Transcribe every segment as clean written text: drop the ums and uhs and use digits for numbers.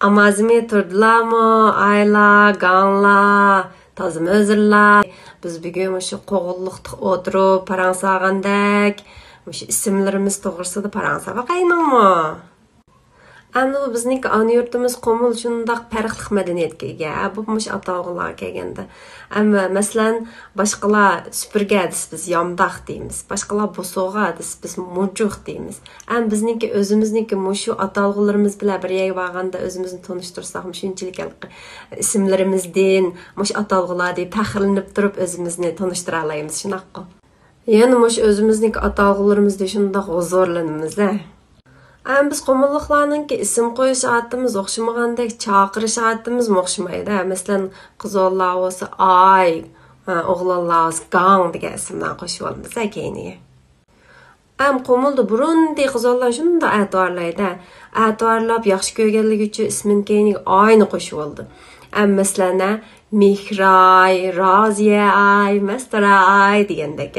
Amazimi turdularmı? Ayla, ganla, tazım özürler. Biz bugün şu qoğulluqda oturup paransağandek, şu isimlerimiz doğrusu da paransağına qaynımı? Ama bizniki ana yurtimiz Qomul shundaq farqli madaniyatga ega. Bu mush atog'lar kelganda. Amma masalan boshqalar supurga biz yamdaq deymiz. Boshqalar bosoga biz mujuq deymiz. Am bizniki o'zimizniki mushu atog'larimiz bilan bir yerga borganda o'zimizni tanishtirsak, shunchalik ismlarimizdan mush atog'lar deb faxrlanib turib o'zimizni tanishtira olamiz, shunaqqa. Yana mush o'zimizniki atog'larimizda shundaq huzurlanamiz. Biz Qomulluqlarningki isim qo'yish odatimiz o'xshamagandek chaqirish odatimiz o'xshamaydi. Masalan, qizlar bo'lsa ay, o'g'lonlar bo'lsa gang degan ismdan qo'shib olamiz keyiniga. Qomulda burunday qizlar shunda a'torlaydi. A'torlab yaxshi ko'rganligi uchun ismin keyiniga ayni qo'shib oldi. Masalan, Mehray, Raziya ay, Mastara ay degandek.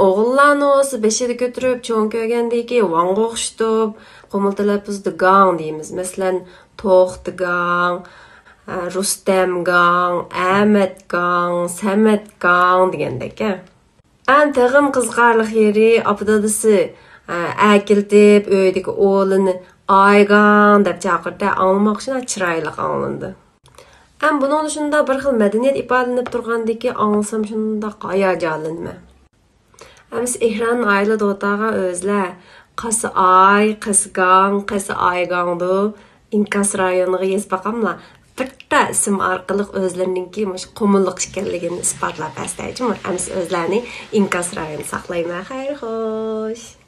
Oğullarni o'zi beshida ko'tarib cho'ng ko'rgandan keyin Vanga o'xshatib, Qomul talaffuzida gang deymiz. Masalan, To'xti gang, Rustam gang, Ahmad gang, Samat gang degandek. Tag'im qiziqarli yeri apdadisi akiltib uydagi o'g'lini Aygan deb chaqirdi. Anglamoq uchun chiroyli anglandi. Buning shunda bir xil madaniyat ifodalanib turgandan keyin anglasam shunda hayajonlanman. Biz ehran aylı dotağa özler. Qası ay, qası gang, qası aygandı. İnkas rayoniga yez baqamla. Bitta isim orqali o'zlarininki Qomulluq ekanligini isbotlab bersa, biz o'zlarini İnkas rayoni saqlayman. Xayr xo'sh.